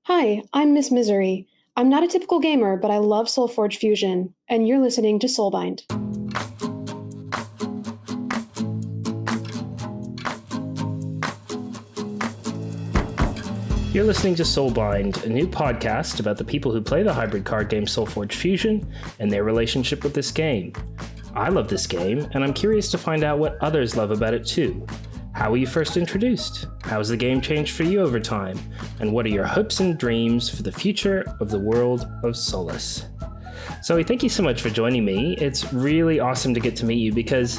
Hi, I'm Miss Misery. I'm not a typical gamer, but I love SolForge Fusion, and you're listening to Soulbind. You're listening to Soulbind, a new podcast about the people who play the hybrid card game SolForge Fusion and their relationship with this game. I love this game, and I'm curious to find out what others love about it too. How were you first introduced? How has the game changed for you over time? And what are your hopes and dreams for the future of the world of Solus? Zoe, thank you so much for joining me. It's really awesome to get to meet you because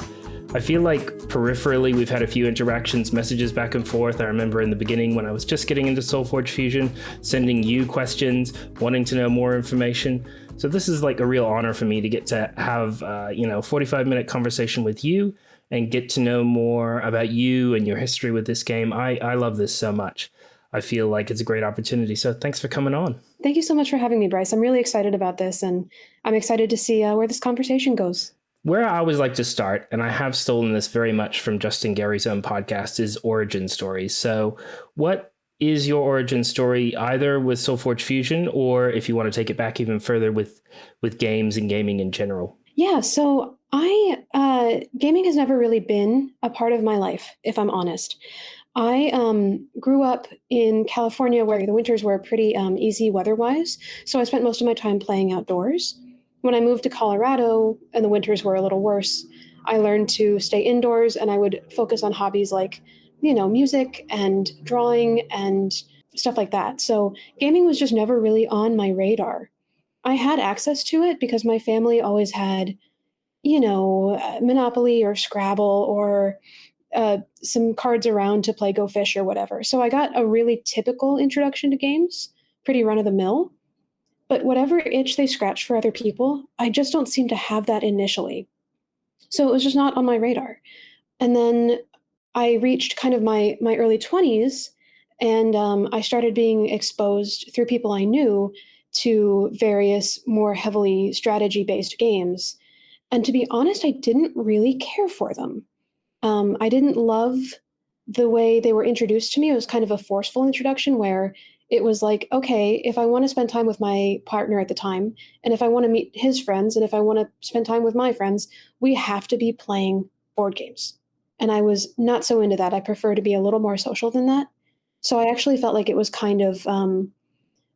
I feel like peripherally we've had a few interactions, messages back and forth. I remember in the beginning when I was just getting into SolForge Fusion, sending you questions, wanting to know more information. So this is like a real honor for me to get to have, 45-minute conversation with you and get to know more about you and your history with this game. I love this so much. I feel like it's a great opportunity. So thanks for coming on. Thank you so much for having me, Bryce. I'm really excited about this, and I'm excited to see where this conversation goes. Where I always like to start, and I have stolen this very much from Justin Gary's own podcast, is origin stories. So what is your origin story, either with SolForge Fusion or if you want to take it back even further with games and gaming in general? Yeah, so gaming has never really been a part of my life, if I'm honest. I grew up in California where the winters were pretty easy weather-wise, so I spent most of my time playing outdoors. When I moved to Colorado and the winters were a little worse, I learned to stay indoors and I would focus on hobbies like, music and drawing and stuff like that. So gaming was just never really on my radar. I had access to it because my family always had, Monopoly or Scrabble or some cards around to play Go Fish or whatever. So I got a really typical introduction to games, pretty run of the mill. But whatever itch they scratch for other people, I just don't seem to have that initially. So it was just not on my radar. And then I reached kind of my early 20s, and I started being exposed through people I knew to various more heavily strategy-based games. And to be honest, I didn't really care for them. I didn't love the way they were introduced to me. It was kind of a forceful introduction where it was like, okay, if I want to spend time with my partner at the time, and if I want to meet his friends, and if I want to spend time with my friends, we have to be playing board games. And I was not so into that. I prefer to be a little more social than that. So I actually felt like it was kind of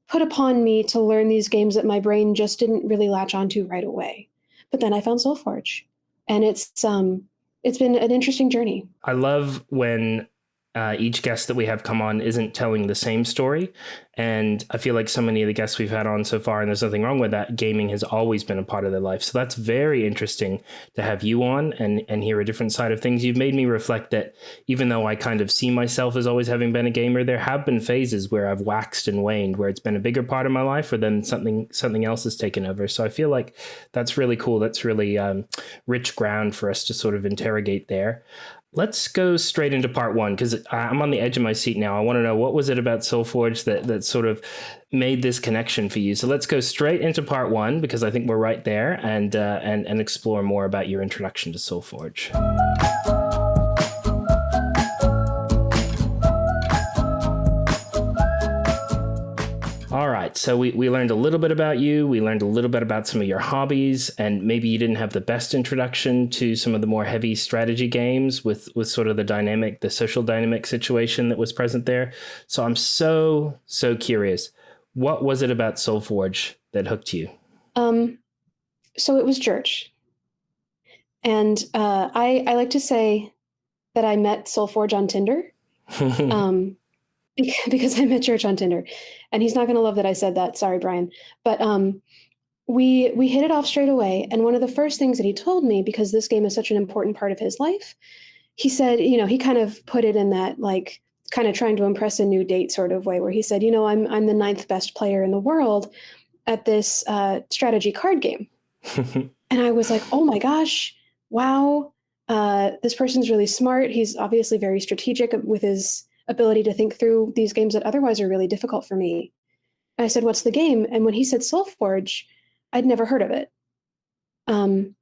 put upon me to learn these games that my brain just didn't really latch onto right away. But then I found SolForge, and it's been an interesting journey. I love when each guest that we have come on isn't telling the same story. And I feel like so many of the guests we've had on so far, and there's nothing wrong with that, gaming has always been a part of their life. So that's very interesting to have you on and hear a different side of things. You've made me reflect that even though I kind of see myself as always having been a gamer, there have been phases where I've waxed and waned, where it's been a bigger part of my life, or then something else has taken over. So I feel like that's really cool. That's really rich ground for us to sort of interrogate there. Let's go straight into part one, because I'm on the edge of my seat now. I want to know, what was it about SolForge that sort of made this connection for you? So let's go straight into part one, because I think we're right there, and explore more about your introduction to SolForge. All right, so we learned a little bit about you. We learned a little bit about some of your hobbies, and maybe you didn't have the best introduction to some of the more heavy strategy games with sort of the social dynamic situation that was present there. So I'm so curious. What was it about SolForge that hooked you? So it was church. And I like to say that I met SolForge on Tinder. Because I met Church on Tinder, and he's not going to love that I said that. Sorry, Brian. But we hit it off straight away. And one of the first things that he told me, because this game is such an important part of his life, he said, he kind of put it in that like kind of trying to impress a new date sort of way, where he said, I'm the 9th best player in the world at this strategy card game. And I was like, oh my gosh, wow, this person's really smart. He's obviously very strategic with his ability to think through these games that otherwise are really difficult for me. And I said, what's the game? And when he said SolForge, I'd never heard of it.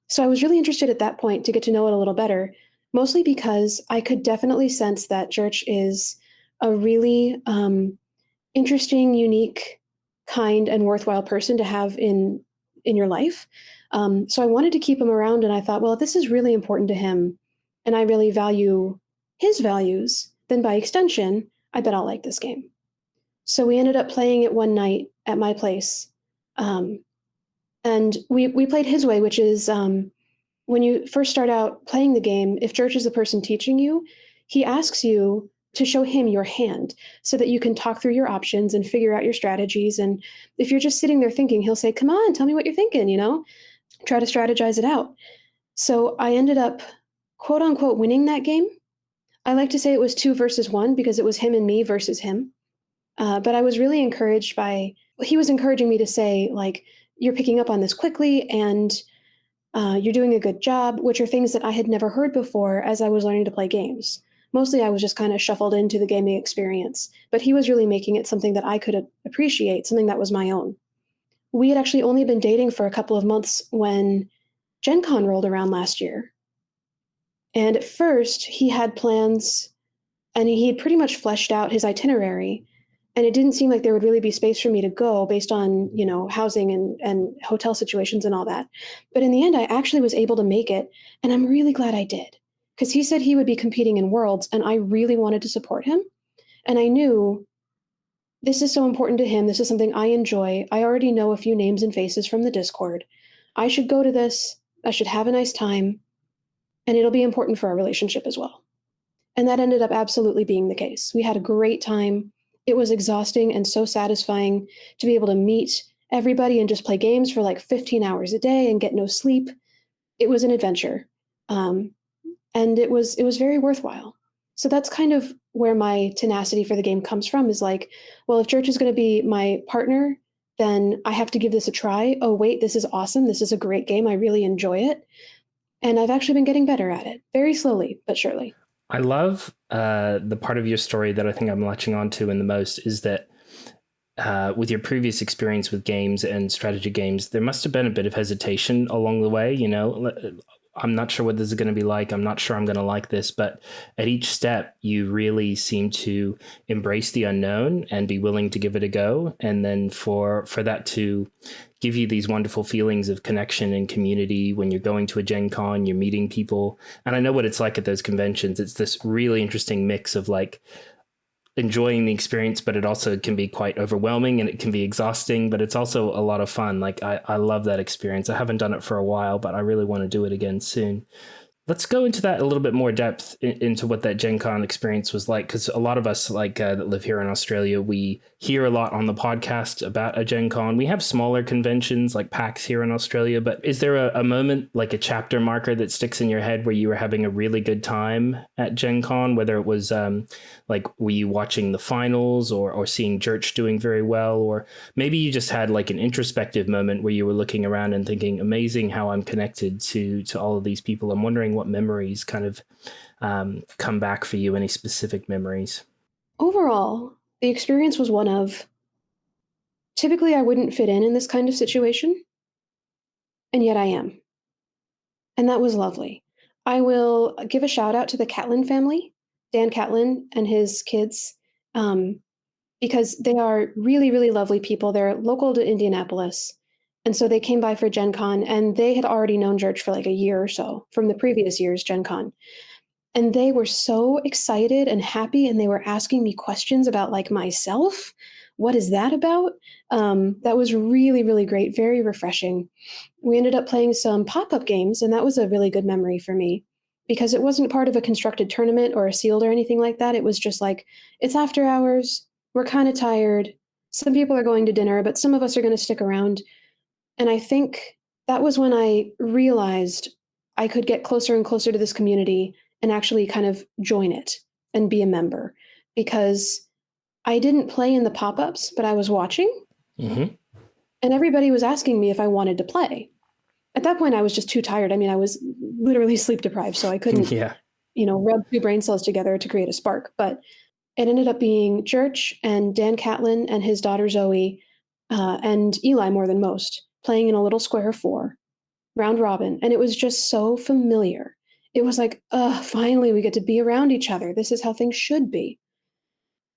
So I was really interested at that point to get to know it a little better, mostly because I could definitely sense that Church is a really interesting, unique, kind, and worthwhile person to have in your life. So I wanted to keep him around, and I thought, well, if this is really important to him, and I really value his values, then by extension, I bet I'll like this game. So we ended up playing it one night at my place, um, and we played his way, which is when you first start out playing the game, if Church is the person teaching you, he asks you to show him your hand so that you can talk through your options and figure out your strategies. And if you're just sitting there thinking, he'll say, "Come on, tell me what you're thinking," try to strategize it out. So I ended up, quote unquote, winning that game. I like to say it was 2 versus 1 because it was him and me versus him. But I was really encouraged by, he was encouraging me to say, like, you're picking up on this quickly and you're doing a good job, which are things that I had never heard before as I was learning to play games. Mostly I was just kind of shuffled into the gaming experience, but he was really making it something that I could appreciate, something that was my own. We had actually only been dating for a couple of months when Gen Con rolled around last year. And at first, he had plans and he had pretty much fleshed out his itinerary. And it didn't seem like there would really be space for me to go based on, housing and hotel situations and all that. But in the end, I actually was able to make it. And I'm really glad I did. Because he said he would be competing in Worlds, and I really wanted to support him. And I knew this is so important to him. This is something I enjoy. I already know a few names and faces from the Discord. I should go to this. I should have a nice time. And it'll be important for our relationship as well. And that ended up absolutely being the case. We had a great time. It was exhausting and so satisfying to be able to meet everybody and just play games for like 15 hours a day and get no sleep. It was an adventure. And it was very worthwhile. So that's kind of where my tenacity for the game comes from, is like, well, if Church is going to be my partner, then I have to give this a try. Oh, wait, this is awesome. This is a great game. I really enjoy it. And I've actually been getting better at it, very slowly, but surely. I love the part of your story that I think I'm latching onto in the most is that with your previous experience with games and strategy games, there must have been a bit of hesitation along the way. I'm not sure what this is going to be like. I'm not sure I'm going to like this, but at each step, you really seem to embrace the unknown and be willing to give it a go. And then for that to give you these wonderful feelings of connection and community when you're going to a Gen Con, you're meeting people. And I know what it's like at those conventions. It's this really interesting mix of like enjoying the experience, but it also can be quite overwhelming and it can be exhausting, but it's also a lot of fun. Like I love that experience. I haven't done it for a while, but I really want to do it again soon. Let's go into that a little bit more depth into what that Gen Con experience was like, because a lot of us that live here in Australia, we hear a lot on the podcast about a Gen Con. We have smaller conventions like PAX here in Australia, but is there a moment, like a chapter marker that sticks in your head where you were having a really good time at Gen Con, whether it was were you watching the finals or seeing Church doing very well, or maybe you just had like an introspective moment where you were looking around and thinking, amazing how I'm connected to all of these people. I'm wondering what memories kind of come back for you, any specific memories? Overall, the experience was one of, typically I wouldn't fit in this kind of situation, and yet I am. And that was lovely. I will give a shout out to the Catlin family, Dan Catlin and his kids, because they are really, really lovely people. They're local to Indianapolis. And so they came by for Gen Con, and they had already known Church for like a year or so from the previous year's Gen Con. And they were so excited and happy, and they were asking me questions about like myself. What is that about? That was really, really great, very refreshing. We ended up playing some pop-up games, and that was a really good memory for me because it wasn't part of a constructed tournament or a sealed or anything like that. It was just like, it's after hours, we're kind of tired. Some people are going to dinner, but some of us are going to stick around. And I think that was when I realized I could get closer and closer to this community and actually kind of join it and be a member, because I didn't play in the pop-ups, but I was watching. Mm-hmm. And everybody was asking me if I wanted to play. At that point, I was just too tired. I mean, I was literally sleep deprived, so I couldn't, rub two brain cells together to create a spark. But it ended up being Church and Dan Catlin and his daughter Zoe and Eli more than most, playing in a little square of 4, round robin. And it was just so familiar. It was like, finally, we get to be around each other. This is how things should be.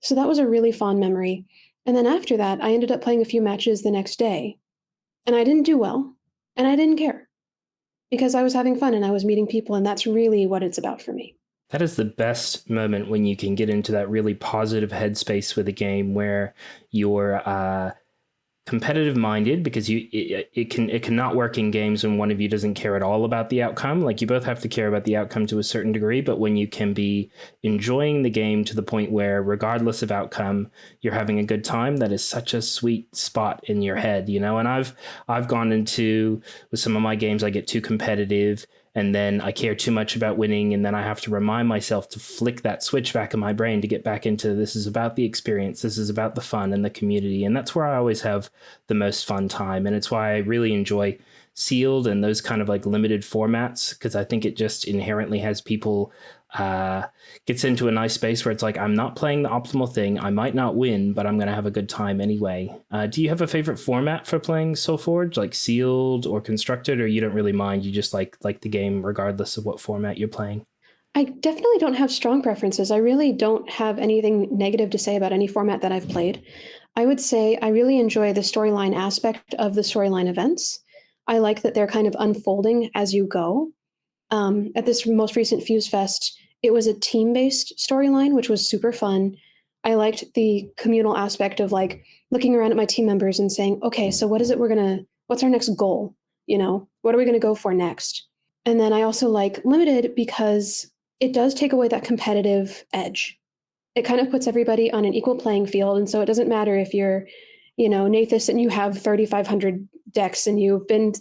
So that was a really fond memory. And then after that, I ended up playing a few matches the next day, and I didn't do well, and I didn't care because I was having fun and I was meeting people, and that's really what it's about for me. That is the best moment when you can get into that really positive headspace with a game where you're competitive minded, because it cannot work in games when one of you doesn't care at all about the outcome. Like, you both have to care about the outcome to a certain degree, but when you can be enjoying the game to the point where regardless of outcome you're having a good time, that is such a sweet spot in your head, you know. And I've gone into, with some of my games, I get too competitive and then I care too much about winning, and then I have to remind myself to flick that switch back in my brain to get back into, this is about the experience, this is about the fun and the community. And that's where I always have the most fun time. And it's why I really enjoy sealed and those kind of like limited formats, because I think it just inherently has people gets into a nice space where it's like, I'm not playing the optimal thing, I might not win, but I'm going to have a good time anyway. Do you have a favorite format for playing SolForge, like sealed or constructed, or you don't really mind, you just like the game regardless of what format you're playing? I definitely don't have strong preferences. I really don't have anything negative to say about any format that I've played. I would say I really enjoy the storyline aspect of the storyline events. I like that they're kind of unfolding as you go. At this most recent Fuse Fest, it was a team-based storyline, which was super fun. I liked the communal aspect of like looking around at my team members and saying, okay, so what's our next goal? You know, what are we gonna go for next? And then I also like limited because it does take away that competitive edge. It kind of puts everybody on an equal playing field. And so it doesn't matter if you're, Nathus and you have 3,500 decks and you've been,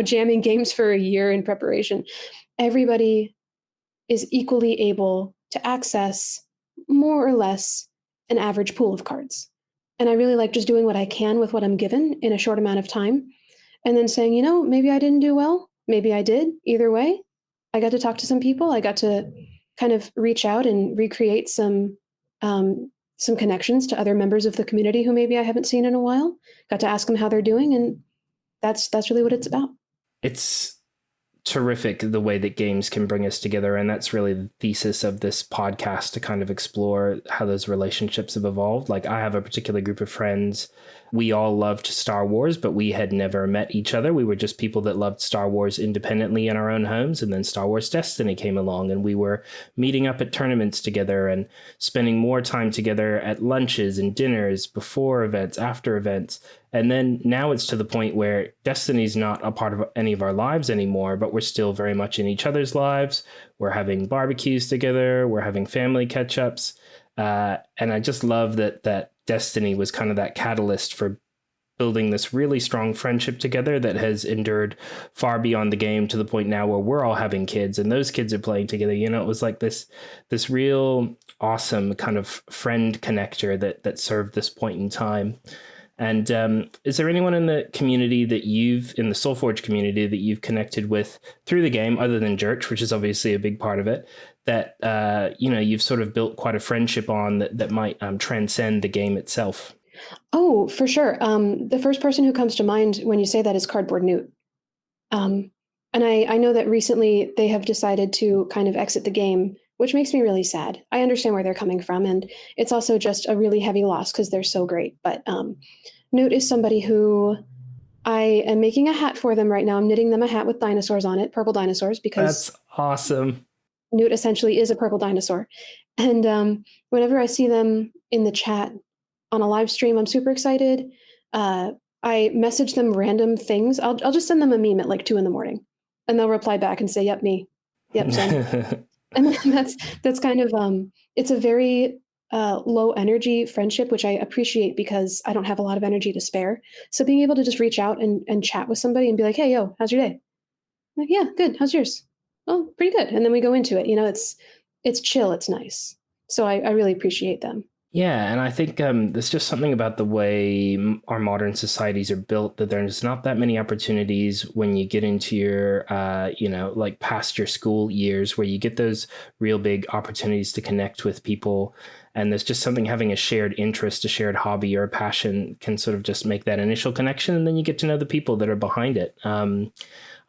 jamming games for a year in preparation. Everybody is equally able to access more or less an average pool of cards. And I really like just doing what I can with what I'm given in a short amount of time. And then saying, maybe I didn't do well. Maybe I did. Either way, I got to talk to some people. I got to kind of reach out and recreate some connections to other members of the community who maybe I haven't seen in a while. Got to ask them how they're doing, and that's really what it's about. It's terrific the way that games can bring us together, and that's really the thesis of this podcast, to kind of explore how those relationships have evolved. Like, I have a particular group of friends, we all loved Star Wars, but we had never met each other. We were just people that loved Star Wars independently in our own homes, and then Star Wars Destiny came along and we were meeting up at tournaments together and spending more time together at lunches and dinners, before events, after events. And then now it's to the point where Destiny's not a part of any of our lives anymore, but we're still very much in each other's lives. We're having barbecues together. We're having family catch-ups. And I just love that Destiny was kind of that catalyst for building this really strong friendship together that has endured far beyond the game, to the point now where we're all having kids and those kids are playing together. It was like this real awesome kind of friend connector that served this point in time. And is there anyone in the community in the SolForge community that you've connected with through the game, other than Church, which is obviously a big part of it, that, you've sort of built quite a friendship on that might transcend the game itself? Oh, for sure. The first person who comes to mind when you say that is Cardboard Newt. And I know that recently they have decided to kind of exit the game, which makes me really sad. I understand where they're coming from, and it's also just a really heavy loss because they're so great. But Newt is somebody who I am making a hat for them right now. I'm knitting them a hat with dinosaurs on it, purple dinosaurs, because That's awesome. Newt essentially is a purple dinosaur. And whenever I see them in the chat on a live stream, I'm super excited. I message them random things. I'll just send them a meme at like 2 a.m, and they'll reply back and say, "Yep, me. Yep, same." And that's kind of it's a very low energy friendship, which I appreciate because I don't have a lot of energy to spare. So being able to just reach out and chat with somebody and be like, "Hey, yo, how's your day?" I'm like, "Yeah, good. How's yours?" "Oh, pretty good." And then we go into it. It's chill. It's nice. So I really appreciate them. Yeah, and I think there's just something about the way our modern societies are built, that there's not that many opportunities when you get into your, like past your school years, where you get those real big opportunities to connect with people. And there's just something, having a shared interest, a shared hobby or a passion can sort of just make that initial connection. And then you get to know the people that are behind it.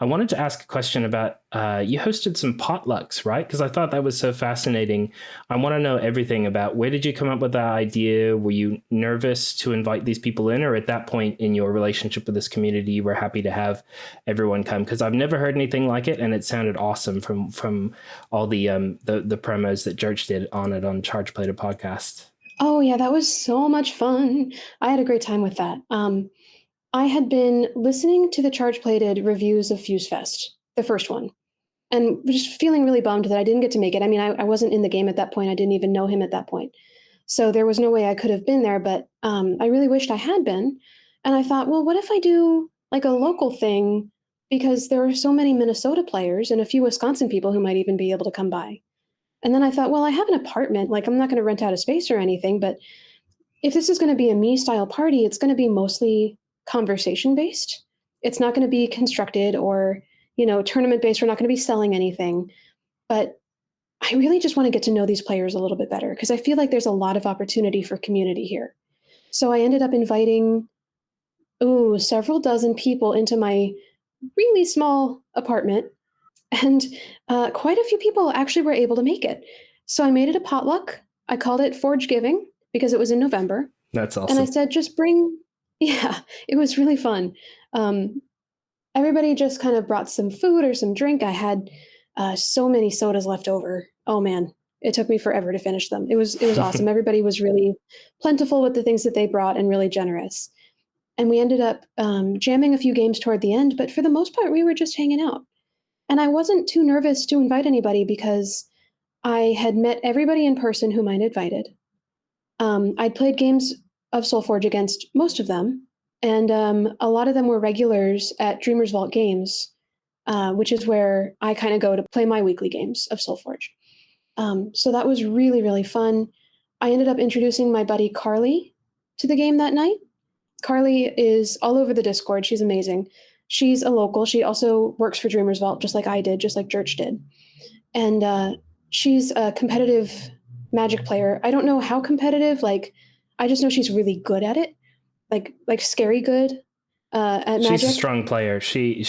I wanted to ask a question about you hosted some potlucks, right? Because I thought that was so fascinating. I want to know everything about where did you come up with that idea? Were you nervous to invite these people in, or at that point in your relationship with this community, you were happy to have everyone come? Because I've never heard anything like it, and it sounded awesome from all the promos that George did on it on Charge Play podcast. Oh yeah, that was so much fun. I had a great time with that. I had been listening to the Charge Plated reviews of Fuse Fest, the first one, and just feeling really bummed that I didn't get to make it. I mean, I wasn't in the game at that point. I didn't even know him at that point. So there was no way I could have been there, but I really wished I had been. And I thought, well, what if I do like a local thing? Because there are so many Minnesota players and a few Wisconsin people who might even be able to come by. And then I thought, well, I have an apartment. Like, I'm not going to rent out a space or anything, but if this is going to be a me style party, it's going to be mostly conversation based. It's not going to be constructed or, tournament based. We're not going to be selling anything. But I really just want to get to know these players a little bit better because I feel like there's a lot of opportunity for community here. So I ended up inviting, several dozen people into my really small apartment. And quite a few people actually were able to make it. So I made it a potluck. I called it ForgeGiving because it was in November. That's awesome. And I said, it was really fun. Everybody just kind of brought some food or some drink. I had so many sodas left over. Oh man, it took me forever to finish them. It was awesome. Everybody was really plentiful with the things that they brought and really generous. And we ended up jamming a few games toward the end, but for the most part, we were just hanging out. And I wasn't too nervous to invite anybody because I had met everybody in person whom I'd invited. I'd played games of SolForge against most of them, and a lot of them were regulars at Dreamers Vault Games, which is where I kind of go to play my weekly games of SolForge. So that was really, really fun. I ended up introducing my buddy Carly to the game that night. Carly is all over the Discord. She's amazing. She's a local. She also works for Dreamers Vault, just like I did, just like Church did. And she's a competitive Magic player. I don't know how competitive. I just know she's really good at it, like scary good at Magic. She's a strong player. She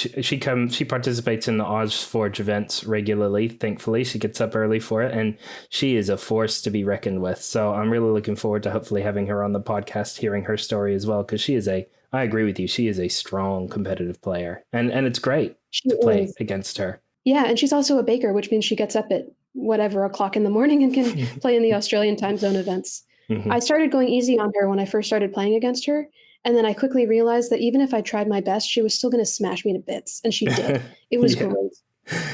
participates in the OzForge events regularly. Thankfully, she gets up early for it, and she is a force to be reckoned with. So I'm really looking forward to hopefully having her on the podcast, hearing her story as well, because I agree with you. She is a strong competitive player, and it's great to play against her. Yeah, and she's also a baker, which means she gets up at whatever o'clock in the morning and can play in the Australian time zone events. Mm-hmm. I started going easy on her when I first started playing against her, and then I quickly realized that even if I tried my best, she was still going to smash me to bits, and she did. It was great.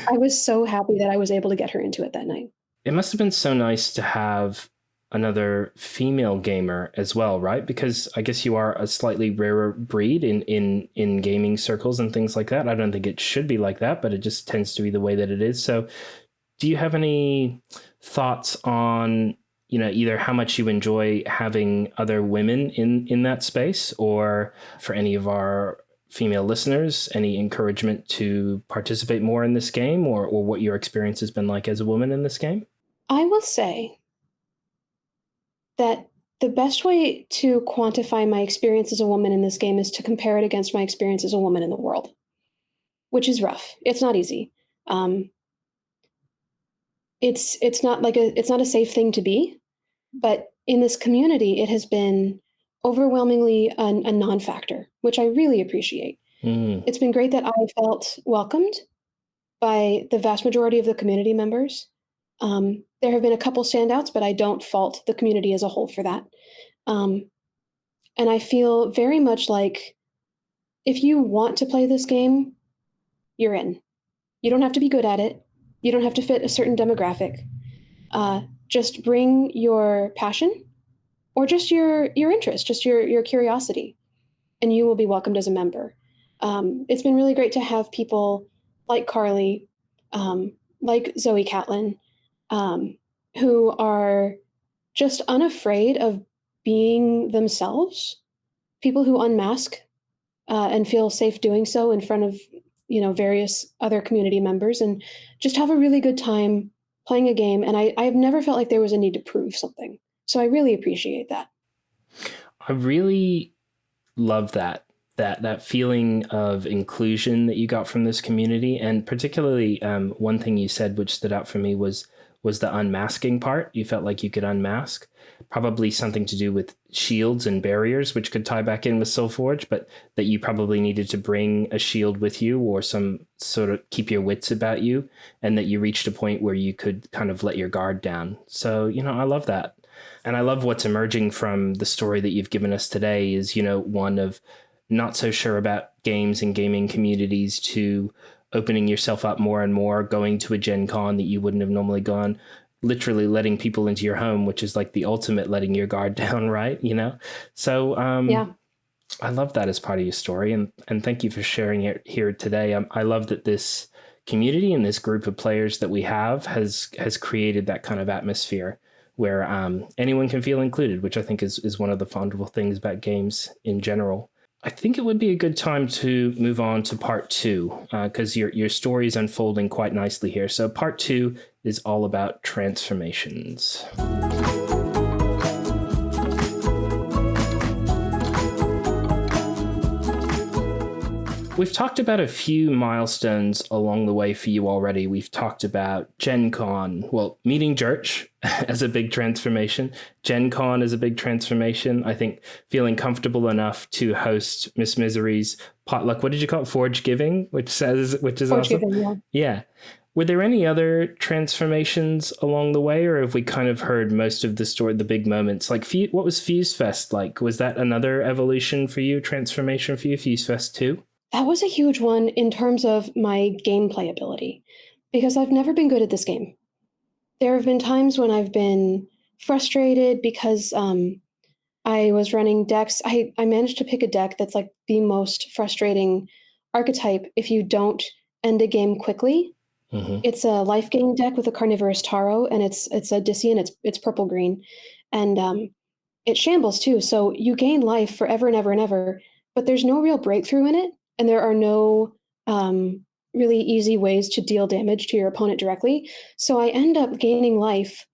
I was so happy that I was able to get her into it that night. It must have been so nice to have another female gamer as well, right? Because I guess you are a slightly rarer breed in gaming circles and things like that. I don't think it should be like that, but it just tends to be the way that it is. So do you have any thoughts on, either how much you enjoy having other women in that space, or for any of our female listeners, any encouragement to participate more in this game, or what your experience has been like as a woman in this game? I will say that the best way to quantify my experience as a woman in this game is to compare it against my experience as a woman in the world, which is rough. It's not easy. It's not a safe thing to be, but in this community, it has been overwhelmingly a non-factor, which I really appreciate. It's been great that I felt welcomed by the vast majority of the community members. There have been a couple standouts, but I don't fault the community as a whole for that. And I feel very much like if you want to play this game, you're in. You don't have to be good at it. You don't have to fit a certain demographic. Just bring your passion or just your interest, just your curiosity, and you will be welcomed as a member. It's been really great to have people like Carly, like Zoe Catlin, who are just unafraid of being themselves, people who unmask and feel safe doing so in front of various other community members, and just have a really good time playing a game. And I've never felt like there was a need to prove something. So I really appreciate that. I really love that. that feeling of inclusion that you got from this community, and particularly one thing you said which stood out for me was the unmasking part. You felt like you could unmask, probably something to do with shields and barriers, which could tie back in with SolForge, but that you probably needed to bring a shield with you or some sort of keep your wits about you, and that you reached a point where you could kind of let your guard down. So, I love that. And I love what's emerging from the story that you've given us today is, one of not so sure about games and gaming communities to opening yourself up more and more, going to a Gen Con that you wouldn't have normally gone, literally letting people into your home, which is like the ultimate letting your guard down, right? So Yeah. I love that as part of your story. And thank you for sharing it here today. I love that this community and this group of players that we have has created that kind of atmosphere where anyone can feel included, which I think is one of the wonderful things about games in general. I think it would be a good time to move on to part 2, because your story is unfolding quite nicely here. So part 2 is all about transformations. We've talked about a few milestones along the way for you already. We've talked about Gen Con, meeting Church as a big transformation. Gen Con is a big transformation. I think feeling comfortable enough to host Miss Misery's potluck. What did you call it? ForgeGiving, which is awesome. Yeah. Were there any other transformations along the way, or have we kind of heard most of the story, the big moments? Like, what was Fuse Fest like? Was that another evolution for you, transformation for you, Fuse Fest 2? That was a huge one in terms of my gameplay ability, because I've never been good at this game. There have been times when I've been frustrated because I was running decks. I managed to pick a deck that's like the most frustrating archetype if you don't end a game quickly. Mm-hmm. It's a life gain deck with a carnivorous taro, and it's a Dissian. It's purple green, and it shambles too. So you gain life forever and ever and ever, but there's no real breakthrough in it. And there are no really easy ways to deal damage to your opponent directly. So I end up gaining life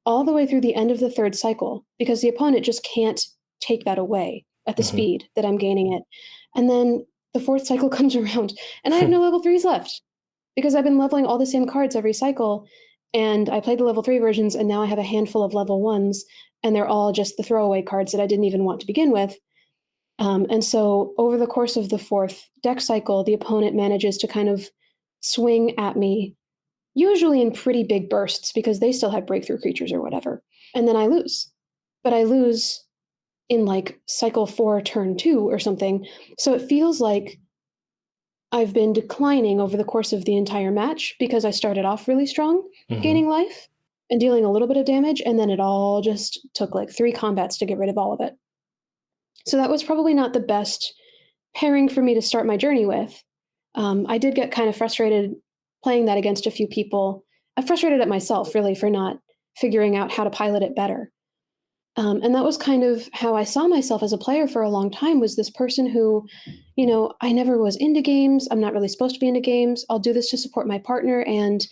all the way through the end of the 3rd cycle because the opponent just can't take that away at the speed that I'm gaining it. And then the 4th cycle comes around and I have no level 3s left because I've been leveling all the same cards every cycle. And I played the level 3 versions, and now I have a handful of level 1s, and they're all just the throwaway cards that I didn't even want to begin with. And so over the course of the 4th deck cycle, the opponent manages to kind of swing at me, usually in pretty big bursts because they still have breakthrough creatures or whatever. And then I lose. But I lose in like cycle 4, turn 2 or something. So it feels like I've been declining over the course of the entire match because I started off really strong, gaining life and dealing a little bit of damage. And then it all just took like 3 combats to get rid of all of it. So that was probably not the best pairing for me to start my journey with. I did get kind of frustrated playing that against a few people. I'm frustrated at myself, really, for not figuring out how to pilot it better. And that was kind of how I saw myself as a player for a long time, was this person who, I never was into games. I'm not really supposed to be into games. I'll do this to support my partner, and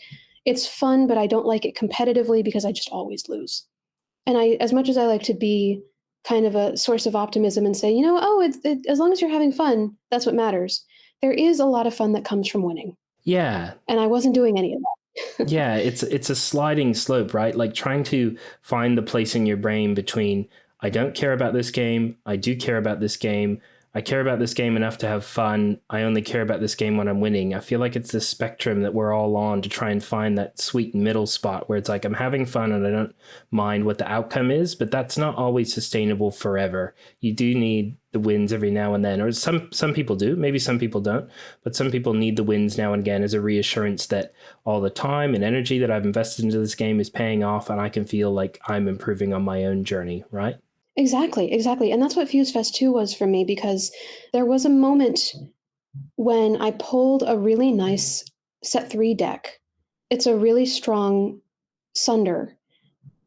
it's fun, but I don't like it competitively because I just always lose. And as much as I like to be kind of a source of optimism and say, as long as you're having fun, that's what matters. There is a lot of fun that comes from winning. Yeah. And I wasn't doing any of that. Yeah, it's a sliding slope, right? Like trying to find the place in your brain between, I don't care about this game, I do care about this game, I care about this game enough to have fun, I only care about this game when I'm winning. I feel like it's this spectrum that we're all on to try and find that sweet middle spot where it's like, I'm having fun and I don't mind what the outcome is, but that's not always sustainable forever. You do need the wins every now and then, or some people do, maybe some people don't, but some people need the wins now and again as a reassurance that all the time and energy that I've invested into this game is paying off and I can feel like I'm improving on my own journey, right? Exactly. And that's what Fuse Fest 2 was for me, because there was a moment when I pulled a really nice set 3 deck. It's a really strong Sunder,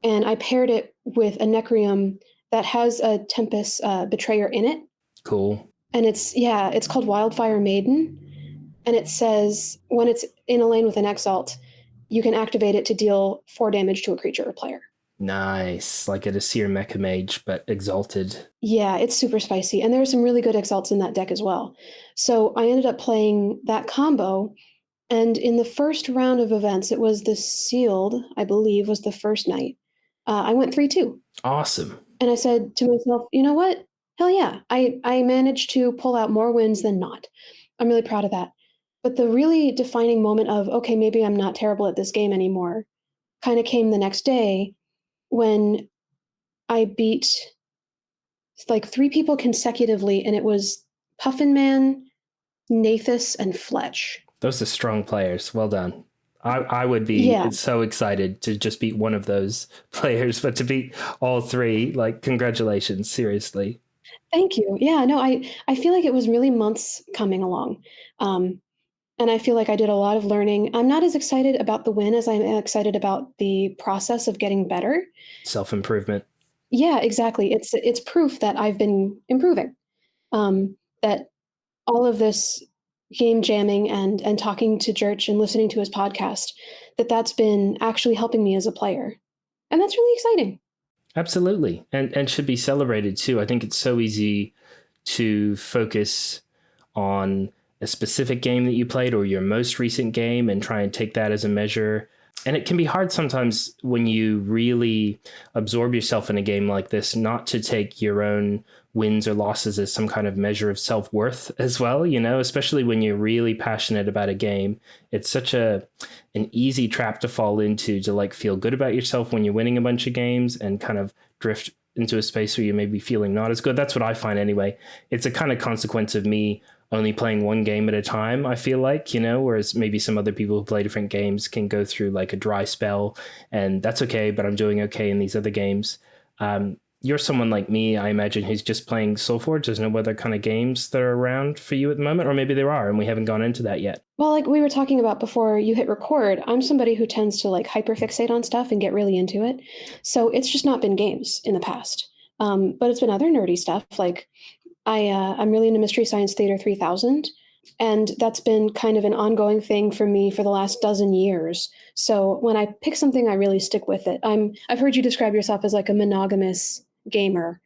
and I paired it with a Necrium that has a Tempest Betrayer in it. Cool. And it's called Wildfire Maiden, and it says when it's in a lane with an Exalt, you can activate it to deal 4 damage to a creature or player. Nice. Like a Seer Mecha Mage, but exalted. Yeah, it's super spicy. And there are some really good exalts in that deck as well. So I ended up playing that combo. And in the first round of events, it was the sealed, I believe, was the first night. I went 3-2. Awesome. And I said to myself, you know what? Hell yeah. I managed to pull out more wins than not. I'm really proud of that. But the really defining moment of, okay, maybe I'm not terrible at this game anymore, kind of came the next day when I beat like 3 people consecutively, and it was Puffin Man, Nathus, and Fletch. Those are strong players. Well done. I would be Yeah. so excited to just beat one of those players, but to beat all 3, like, congratulations, seriously. Thank you. Yeah, no, I feel like it was really months coming along. And I feel like I did a lot of learning. I'm not as excited about the win as I'm excited about the process of getting better. Self-improvement. Yeah, exactly. It's proof that I've been improving. That all of this game jamming and talking to Church and listening to his podcast, that's been actually helping me as a player. And that's really exciting. Absolutely. And should be celebrated too. I think it's so easy to focus on a specific game that you played or your most recent game and try and take that as a measure. And it can be hard sometimes when you really absorb yourself in a game like this, not to take your own wins or losses as some kind of measure of self-worth as well, you know, especially when you're really passionate about a game. It's such an easy trap to fall into, to like feel good about yourself when you're winning a bunch of games and kind of drift into a space where you may be feeling not as good. That's what I find anyway. It's a kind of consequence of me only playing one game at a time, I feel like, you know, whereas maybe some other people who play different games can go through like a dry spell, and that's okay, but I'm doing okay in these other games. You're someone like me, I imagine, who's just playing SolForge. There's no other kind of games that are around for you at the moment, or maybe there are and we haven't gone into that yet. Well, like we were talking about before you hit record, I'm somebody who tends to like hyperfixate on stuff and get really into it. So it's just not been games in the past. But it's been other nerdy stuff. Like I'm really into Mystery Science Theater 3000, and that's been kind of an ongoing thing for me for the last dozen years. So when I pick something, I really stick with it. I've heard you describe yourself as like a monogamous gamer.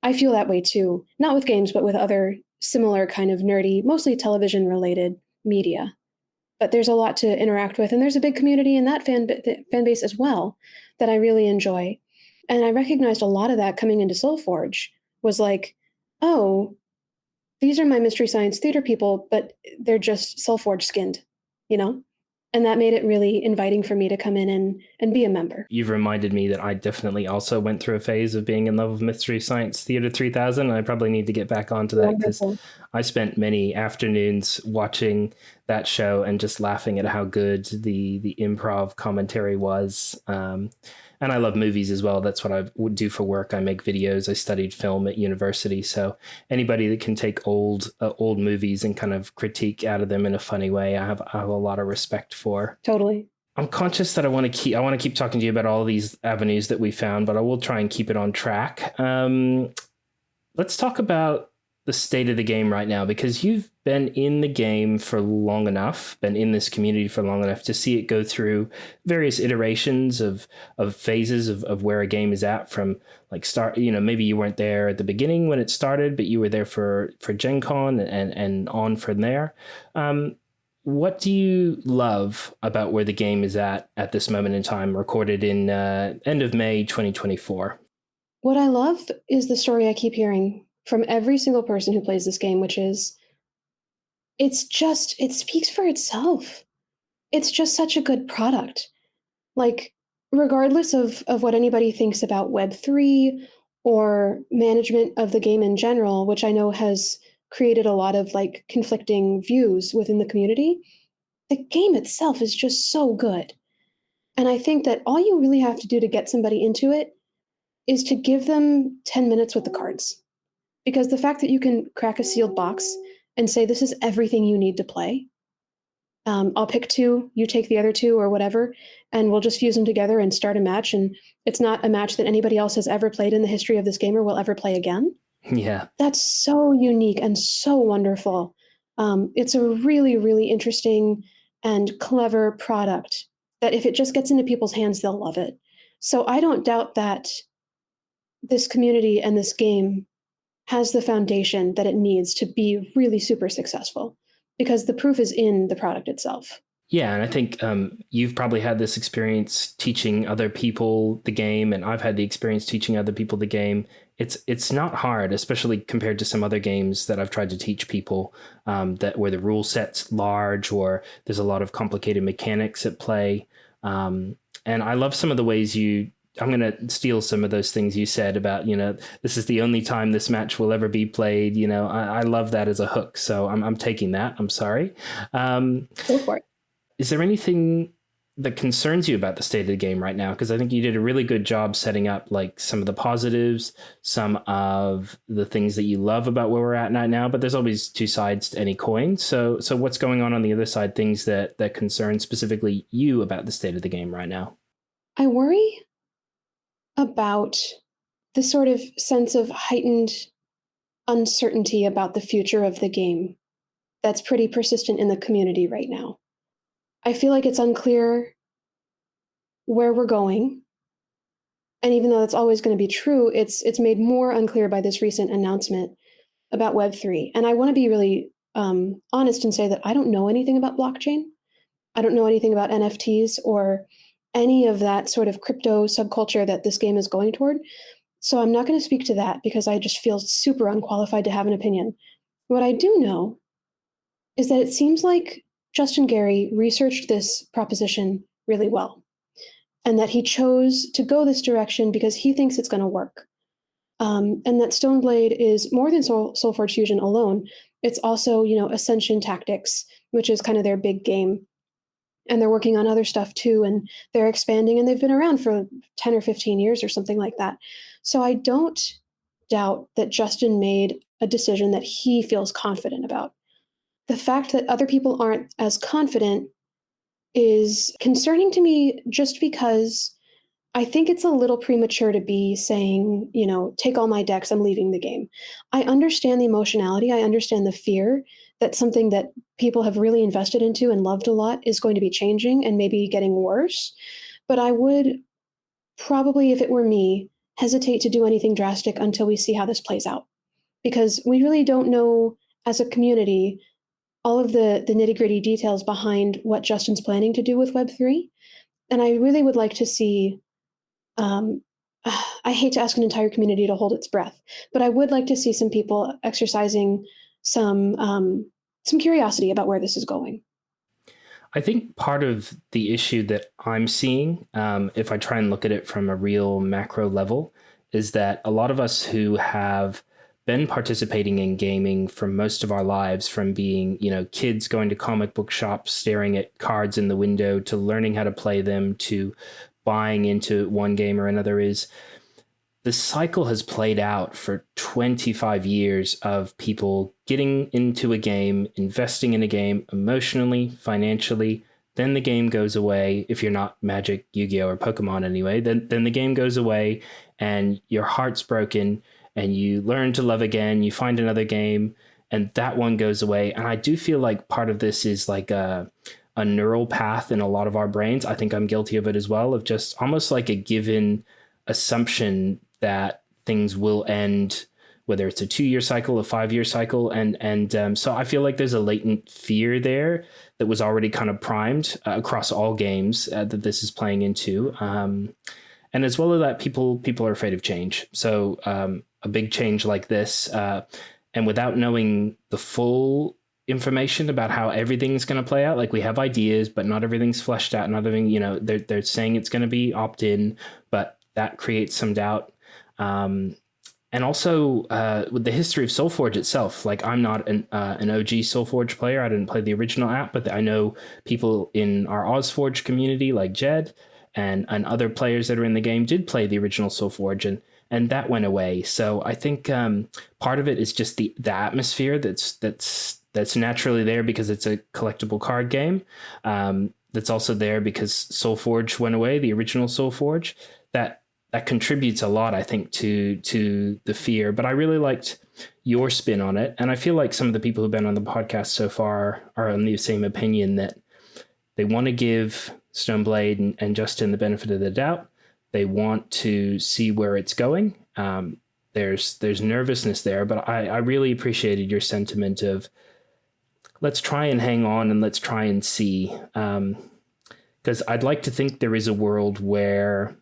I feel that way too, not with games, but with other similar kind of nerdy, mostly television related media. But there's a lot to interact with, and there's a big community in that fan base as well that I really enjoy. And I recognized a lot of that coming into SolForge was like, oh, these are my Mystery Science Theater people, but they're just SolForge skinned, you know? And that made it really inviting for me to come in and be a member. You've reminded me that I definitely also went through a phase of being in love with Mystery Science Theater 3000, and I probably need to get back onto that because I spent many afternoons watching that show and just laughing at how good the improv commentary was. And I love movies as well. That's what I would do for work. I make videos. I studied film at university. So anybody that can take old movies and kind of critique out of them in a funny way, I have a lot of respect for. Totally. I'm conscious that I want to keep talking to you about all these avenues that we found, but I will try and keep it on track. Let's talk about the state of the game right now, because you've been in the game for long enough, been in this community for long enough to see it go through various iterations of phases of where a game is at, from like start, you know, maybe you weren't there at the beginning when it started, but you were there for Gen Con and on from there. What do you love about where the game is at this moment in time, recorded in end of May 2024? What I love is the story I keep hearing from every single person who plays this game, which is it speaks for itself. It's just such a good product. Like, regardless of what anybody thinks about Web3 or management of the game in general, which I know has created a lot of like conflicting views within the community, the game itself is just so good. And I think that all you really have to do to get somebody into it is to give them 10 minutes with the cards. Because the fact that you can crack a sealed box and say, this is everything you need to play. I'll pick 2, you take the other 2 or whatever, and we'll just fuse them together and start a match. And it's not a match that anybody else has ever played in the history of this game or will ever play again. Yeah. That's so unique and so wonderful. It's a really, really interesting and clever product that if it just gets into people's hands, they'll love it. So I don't doubt that this community and this game has the foundation that it needs to be really super successful, because the proof is in the product itself. Yeah, and I think you've probably had this experience teaching other people the game, and I've had the experience teaching other people the game. It's not hard, especially compared to some other games that I've tried to teach people, that where the rule set's large or there's a lot of complicated mechanics at play. And I love some of the ways I'm going to steal some of those things you said about, this is the only time this match will ever be played. I love that as a hook. So I'm taking that. I'm sorry. Go for it. Is there anything that concerns you about the state of the game right now? Because I think you did a really good job setting up like some of the positives, some of the things that you love about where we're at right now, but there's always two sides to any coin. So what's going on the other side, things that concern specifically you about the state of the game right now? I worry about the sort of sense of heightened uncertainty about the future of the game that's pretty persistent in the community right now. I feel like it's unclear where we're going. And even though that's always going to be true, it's made more unclear by this recent announcement about Web3. And I want to be really honest and say that I don't know anything about blockchain. I don't know anything about NFTs or any of that sort of crypto subculture that this game is going toward. So I'm not going to speak to that because I just feel super unqualified to have an opinion. What I do know is that it seems like Justin Gary researched this proposition really well, and that he chose to go this direction because he thinks it's going to work. And that Stoneblade is more than SolForge Fusion alone. It's also, Ascension Tactics, which is kind of their big game. And they're working on other stuff too, and they're expanding, and they've been around for 10 or 15 years or something like that. So I don't doubt that Justin made a decision that he feels confident about. The fact that other people aren't as confident is concerning to me, just because I think it's a little premature to be saying, take all my decks, I'm leaving the game. I understand the emotionality. I understand the fear that something that people have really invested into and loved a lot is going to be changing and maybe getting worse. But I would probably, if it were me, hesitate to do anything drastic until we see how this plays out. Because we really don't know as a community all of the nitty-gritty details behind what Justin's planning to do with Web3. And I really would like to see, I hate to ask an entire community to hold its breath, but I would like to see some people exercising some curiosity about where this is going. I think part of the issue that I'm seeing, if I try and look at it from a real macro level, is that a lot of us who have been participating in gaming for most of our lives, from being, kids going to comic book shops, staring at cards in the window, to learning how to play them, to buying into one game or another, is the cycle has played out for 25 years of people getting into a game, investing in a game emotionally, financially. Then the game goes away. If you're not Magic, Yu-Gi-Oh, or Pokemon anyway, then the game goes away and your heart's broken and you learn to love again. You find another game and that one goes away. And I do feel like part of this is like a neural path in a lot of our brains. I think I'm guilty of it as well, of just almost like a given assumption that things will end, whether it's a 2-year cycle, a 5-year cycle. And so I feel like there's a latent fear there that was already kind of primed across all games that this is playing into. And as well as that, people are afraid of change. So a big change like this, and without knowing the full information about how everything's going to play out, like we have ideas, but not everything's fleshed out. Not everything, they're saying it's going to be opt-in, but that creates some doubt. And also with the history of SolForge itself, like I'm not an OG SolForge player. I didn't play the original app, but I know people in our OzForge community like Jed and other players that are in the game did play the original SolForge, and that went away. So I think part of it is just the atmosphere that's naturally there because it's a collectible card game. That's also there because SolForge went away, the original SolForge. That contributes a lot, I think, to the fear. But I really liked your spin on it. And I feel like some of the people who've been on the podcast so far are on the same opinion, that they want to give Stoneblade and Justin the benefit of the doubt. They want to see where it's going. There's nervousness there, but I really appreciated your sentiment of let's try and hang on and let's try and see. Because I'd like to think there is a world where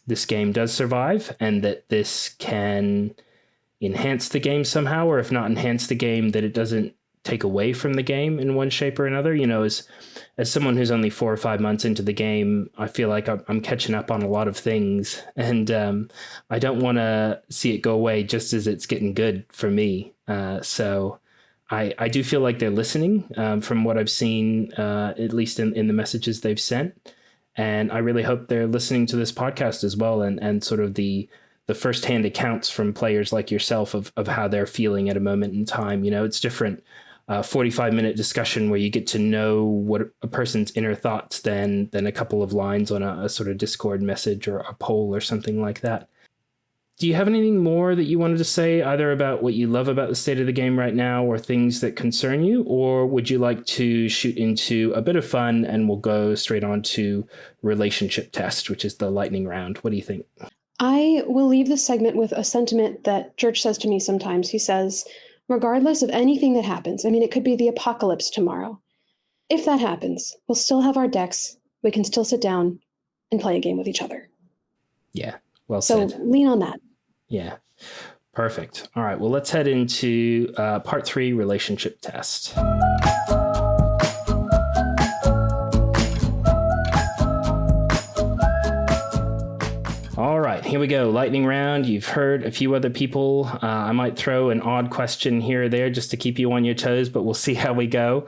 this game does survive and that this can enhance the game somehow, or if not enhance the game, that it doesn't take away from the game in one shape or another. You know, as someone who's only 4 or 5 months into the game, I feel like I'm catching up on a lot of things, and I don't want to see it go away just as it's getting good for me. So I do feel like they're listening from what I've seen, at least in the messages they've sent. And I really hope they're listening to this podcast as well, and sort of the firsthand accounts from players like yourself of how they're feeling at a moment in time. You know, it's different. 45-minute discussion where you get to know what a person's inner thoughts than a couple of lines on a sort of Discord message or a poll or something like that. Do you have anything more that you wanted to say, either about what you love about the state of the game right now or things that concern you, or would you like to shoot into a bit of fun and we'll go straight on to relationship test, which is the lightning round? What do you think? I will leave this segment with a sentiment that Church says to me sometimes. He says, regardless of anything that happens, I mean, it could be the apocalypse tomorrow. If that happens, we'll still have our decks. We can still sit down and play a game with each other. Yeah, well said. So lean on that. Yeah, perfect. All right, well, let's head into part 3, relationship test. All right, here we go. Lightning round. You've heard a few other people. I might throw an odd question here or there just to keep you on your toes, but we'll see how we go.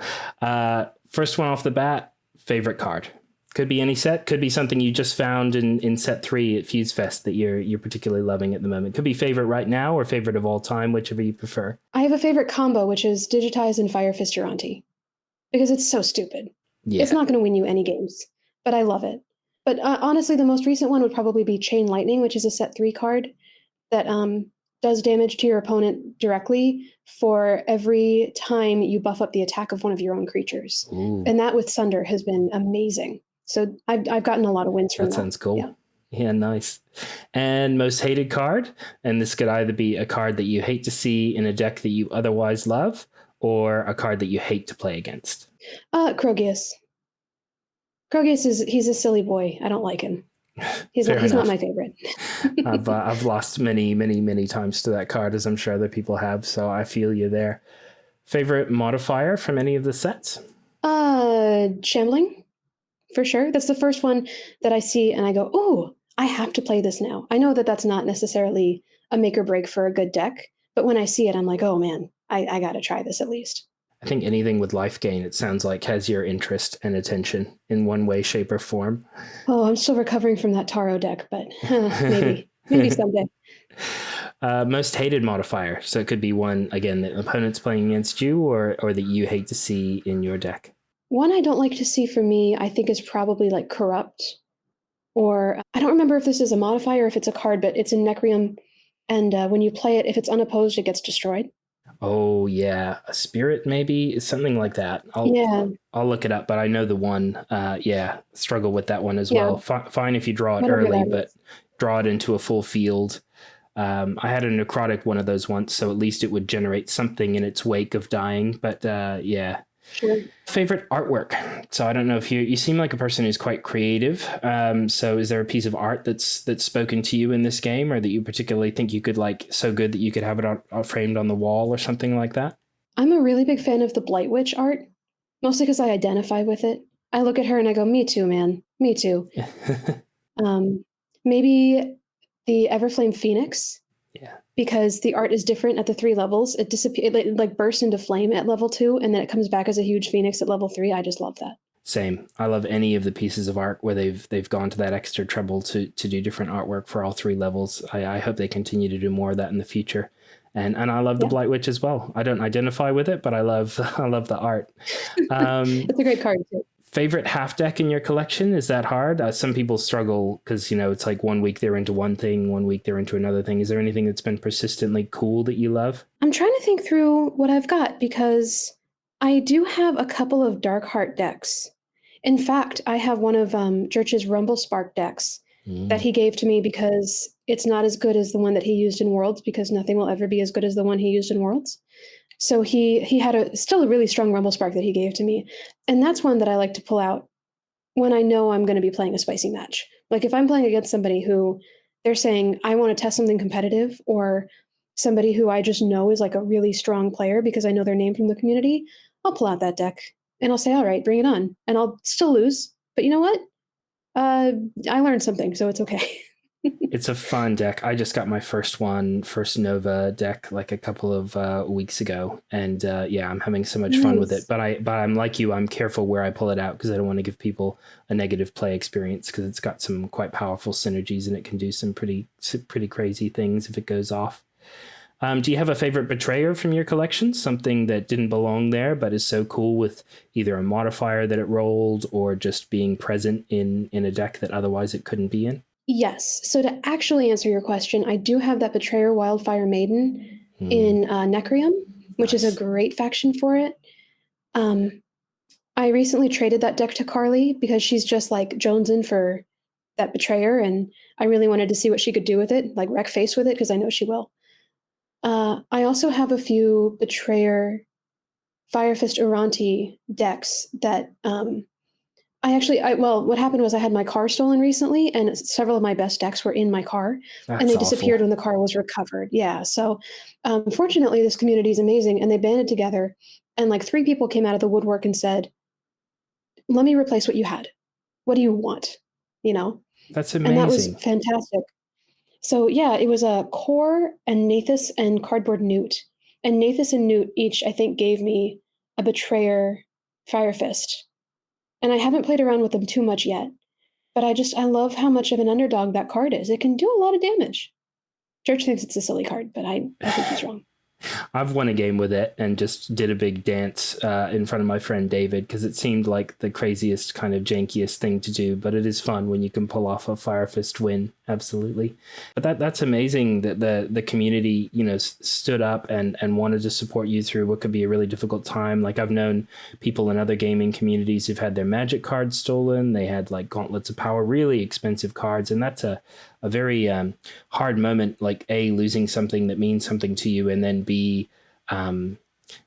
First one off the bat, favorite card. Could be any set. Could be something you just found in set 3 at Fuse Fest that you're particularly loving at the moment. Could be favorite right now or favorite of all time, whichever you prefer. I have a favorite combo, which is Digitize and Fire Fist Your Auntie, because it's so stupid. Yeah. It's not going to win you any games, but I love it. But honestly, the most recent one would probably be Chain Lightning, which is a set 3 card that does damage to your opponent directly for every time you buff up the attack of one of your own creatures. Ooh. And that with Sunder has been amazing. So I've gotten a lot of wins from that. That sounds cool. Yeah, nice. And most hated card, and this could either be a card that you hate to see in a deck that you otherwise love, or a card that you hate to play against. Krogius. Krogius he's a silly boy. I don't like him. He's not my favorite. I've lost many times to that card, as I'm sure other people have, so I feel you there. Favorite modifier from any of the sets? Shambling, for sure. That's the first one that I see and I go, oh, I have to play this now. I know that that's not necessarily a make or break for a good deck, but when I see it, I'm like, oh man, I got to try this at least. I think anything with life gain, it sounds like, has your interest and attention in one way, shape, or form. Oh, I'm still recovering from that Taro deck, but maybe someday. Most hated modifier. So it could be one, again, that opponent's playing against you or that you hate to see in your deck. One I don't like to see for me, I think, is probably like Corrupt. Or I don't remember if this is a modifier or if it's a card, but it's in Necrium. And when you play it, if it's unopposed, it gets destroyed. Oh, yeah. A Spirit, maybe? Something like that. I'll look it up, but I know the one. Struggle with that one as well. Fine if you draw it early, but draw it into a full field. I had a Necrotic one of those once, so at least it would generate something in its wake of dying. But yeah. Sure. Favorite artwork. So I don't know if you seem like a person who's quite creative. So is there a piece of art that's spoken to you in this game, or that you particularly think you could like so good that you could have it framed on the wall or something like that? I'm a really big fan of the Blight Witch art, mostly because I identify with it. I look at her and I go, me too, man. Me too. Maybe the Everflame Phoenix. Yeah. Because the art is different at the 3 levels. It disappears, it like bursts into flame at level 2, and then it comes back as a huge phoenix at level 3. I just love that. Same. I love any of the pieces of art where they've gone to that extra trouble to do different artwork for all 3 levels. I hope they continue to do more of that in the future. And I love the Blight Witch as well. I don't identify with it, but I love the art. It's a great card too. Favorite half deck in your collection? Is that hard? Some people struggle because, it's like 1 week they're into one thing, 1 week they're into another thing. Is there anything that's been persistently cool that you love? I'm trying to think through what I've got, because I do have a couple of Dark Heart decks. In fact, I have one of Church's Rumble Spark decks that he gave to me because it's not as good as the one that he used in Worlds, because nothing will ever be as good as the one he used in Worlds. So he had still a really strong Rumble Spark that he gave to me. And that's one that I like to pull out when I know I'm going to be playing a spicy match. Like if I'm playing against somebody who they're saying, I want to test something competitive, or somebody who I just know is like a really strong player because I know their name from the community, I'll pull out that deck and I'll say, all right, bring it on. And I'll still lose. But you know what? I learned something, so it's okay. It's a fun deck. I just got my first Nova deck like a couple of weeks ago, and yeah, I'm having so much fun with it. But I'm like you, I'm careful where I pull it out because I don't want to give people a negative play experience, because it's got some quite powerful synergies and it can do some pretty crazy things if it goes off. Do you have a favorite betrayer from your collection? Something that didn't belong there but is so cool with either a modifier that it rolled or just being present in a deck that otherwise it couldn't be in? Yes. So to actually answer your question, I do have that Betrayer Wildfire Maiden in Necreum, which is a great faction for it. I recently traded that deck to Carly because she's just like jonesing for that Betrayer, and I really wanted to see what she could do with it, like wreck face with it, because I know she will. I also have a few Betrayer Firefist Uranti decks that what happened was I had my car stolen recently, and several of my best decks were in my car. That's and they awful. disappeared when the car was recovered. Yeah. So fortunately, this community is amazing, and they banded together, and like 3 people came out of the woodwork and said, let me replace what you had. What do you want? You know? That's amazing. And that was fantastic. So yeah, it was a Core and Nathus and Cardboard Newt. And Nathus and Newt each, I think, gave me a Betrayer Firefist. And I haven't played around with them too much yet. But I love how much of an underdog that card is. It can do a lot of damage. George thinks it's a silly card, but I think he's wrong. I've won a game with it and just did a big dance in front of my friend David, because it seemed like the craziest, kind of jankiest thing to do, but it is fun when you can pull off a Fire Fist win. Absolutely. But that's amazing that the community, stood up and wanted to support you through what could be a really difficult time. Like I've known people in other gaming communities who've had their Magic cards stolen. They had like Gauntlets of Power, really expensive cards, and that's a very hard moment, like A, losing something that means something to you, and then B,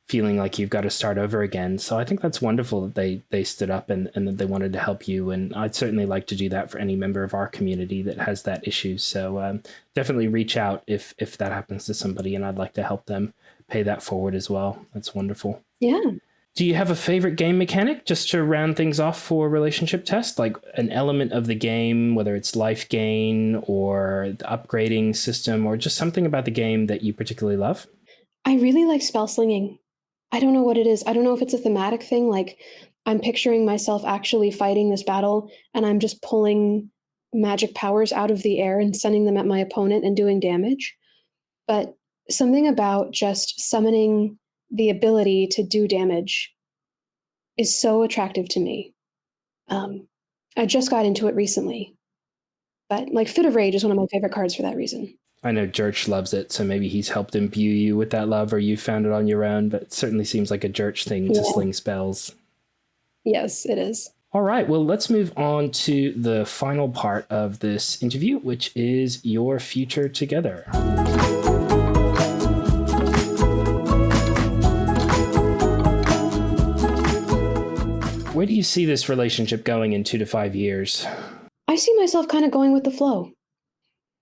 feeling like you've got to start over again. So I think that's wonderful that they stood up and that they wanted to help you. And I'd certainly like to do that for any member of our community that has that issue. So definitely reach out if that happens to somebody, and I'd like to help them pay that forward as well. That's wonderful. Yeah. Do you have a favorite game mechanic, just to round things off for relationship test? Like an element of the game, whether it's life gain or the upgrading system, or just something about the game that you particularly love? I really like spell slinging. I don't know what it is. I don't know if it's a thematic thing. Like I'm picturing myself actually fighting this battle, and I'm just pulling magic powers out of the air and sending them at my opponent and doing damage. But something about just summoning the ability to do damage is so attractive to me. I just got into it recently, but like Fit of Rage is one of my favorite cards for that reason. I know Jurch loves it, so maybe he's helped imbue you with that love, or you found it on your own, but it certainly seems like a Jurch thing to sling spells. Yes, it is. All right, well, let's move on to the final part of this interview, which is your future together. Where do you see this relationship going in 2 to 5 years? I see myself kind of going with the flow.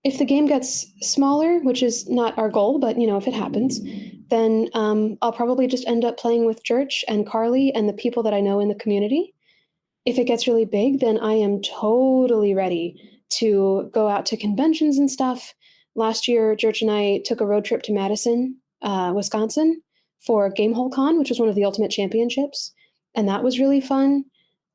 If the game gets smaller, which is not our goal, but if it happens, then I'll probably just end up playing with Jurch and Carly and the people that I know in the community. If it gets really big, then I am totally ready to go out to conventions and stuff. Last year, Jurch and I took a road trip to Madison, Wisconsin for Gamehole Con, which was one of the Ultimate Championships. And that was really fun.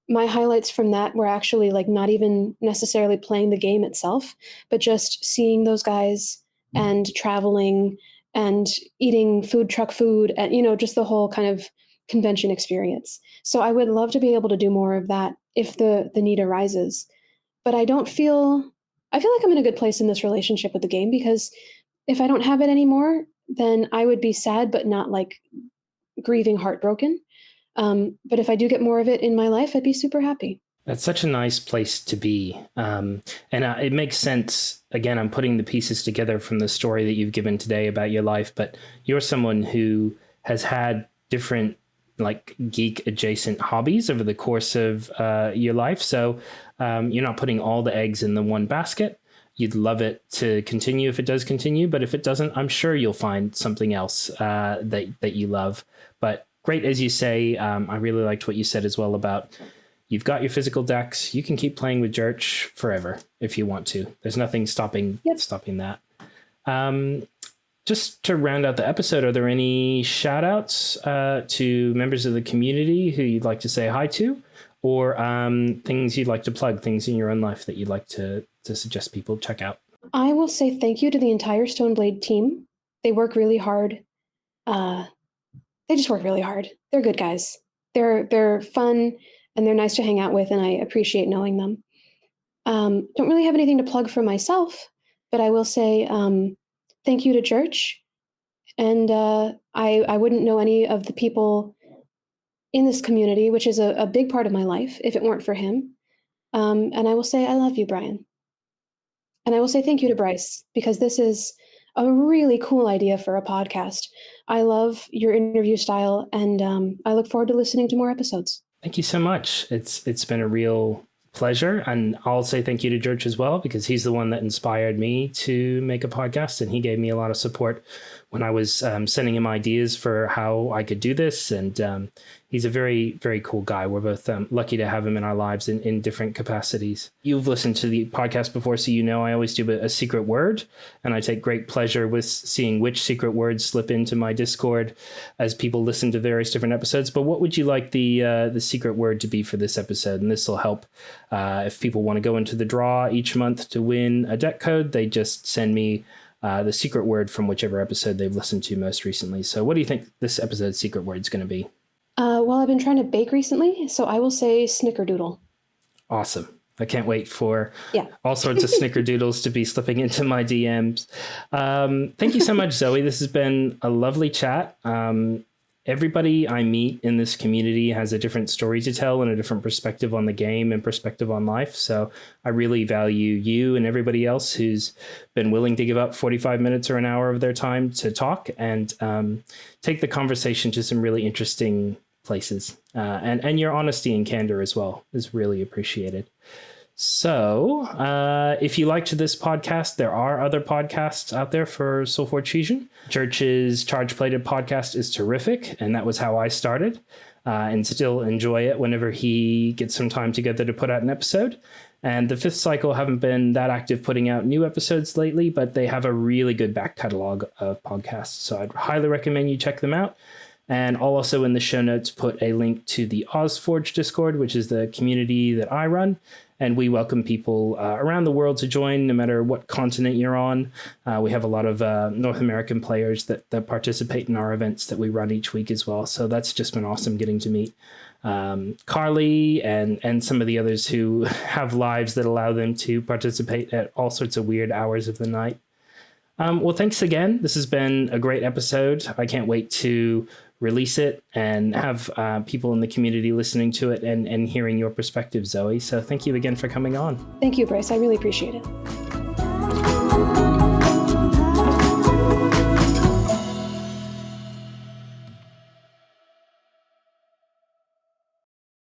My highlights from that were actually like not even necessarily playing the game itself, but just seeing those guys and traveling and eating food truck food and, just the whole kind of convention experience. So I would love to be able to do more of that if the need arises. But I feel like I'm in a good place in this relationship with the game, because if I don't have it anymore, then I would be sad, but not like grieving heartbroken. But if I do get more of it in my life, I'd be super happy. That's such a nice place to be. And it makes sense. Again, I'm putting the pieces together from the story that you've given today about your life, but you're someone who has had different like geek adjacent hobbies over the course of your life. So you're not putting all the eggs in the one basket. You'd love it to continue if it does continue, but if it doesn't, I'm sure you'll find something else that you love. But great, as you say, I really liked what you said as well about you've got your physical decks. You can keep playing with Church forever if you want to. There's nothing stopping that. Just to round out the episode, are there any shout outs to members of the community who you'd like to say hi to, or things you'd like to plug, things in your own life that you'd like to suggest people check out? I will say thank you to the entire Stoneblade team. They work really hard. They just work really hard. They're good guys. They're fun and they're nice to hang out with, and I appreciate knowing them. Don't really have anything to plug for myself, but I will say thank you to Church. And I wouldn't know any of the people in this community, which is a big part of my life, if it weren't for him. And I will say I love you, Brian. And I will say thank you to Bryce, because this is a really cool idea for a podcast. I love your interview style, and I look forward to listening to more episodes. Thank you so much. It's been a real pleasure. And I'll say thank you to Church as well, because he's the one that inspired me to make a podcast, and he gave me a lot of support when I was sending him ideas for how I could do this. And he's a very, very cool guy. We're both lucky to have him in our lives in different capacities. You've listened to the podcast before, so you know I always do a secret word, and I take great pleasure with seeing which secret words slip into my Discord as people listen to various different episodes. But what would you like the secret word to be for this episode? And this will help if people want to go into the draw each month to win a deck code. They just send me the secret word from whichever episode they've listened to most recently. So what do you think this episode's secret word is going to be? Well, I've been trying to bake recently, so I will say snickerdoodle. Awesome. I can't wait for all sorts of snickerdoodles to be slipping into my DMs. Thank you so much, Zoe. This has been a lovely chat. Everybody I meet in this community has a different story to tell and a different perspective on the game and perspective on life. So I really value you and everybody else who's been willing to give up 45 minutes or an hour of their time to talk and take the conversation to some really interesting places. And your honesty and candor as well is really appreciated. So if you liked this podcast, there are other podcasts out there for SolForge Fusion. Church's Charge Plated podcast is terrific, and that was how I started, and still enjoy it whenever he gets some time together to put out an episode. And the Fifth Cycle haven't been that active putting out new episodes lately, but they have a really good back catalog of podcasts. So I'd highly recommend you check them out. And I'll also in the show notes put a link to the SolForge Discord, which is the community that I run. And we welcome people around the world to join, no matter what continent you're on. We have a lot of North American players that participate in our events that we run each week as well. So that's just been awesome getting to meet Carly and some of the others who have lives that allow them to participate at all sorts of weird hours of the night. Well, thanks again. This has been a great episode. I can't wait to release it and have people in the community listening to it and hearing your perspective, Zoe. So thank you again for coming on. Thank you, Bryce. I really appreciate it.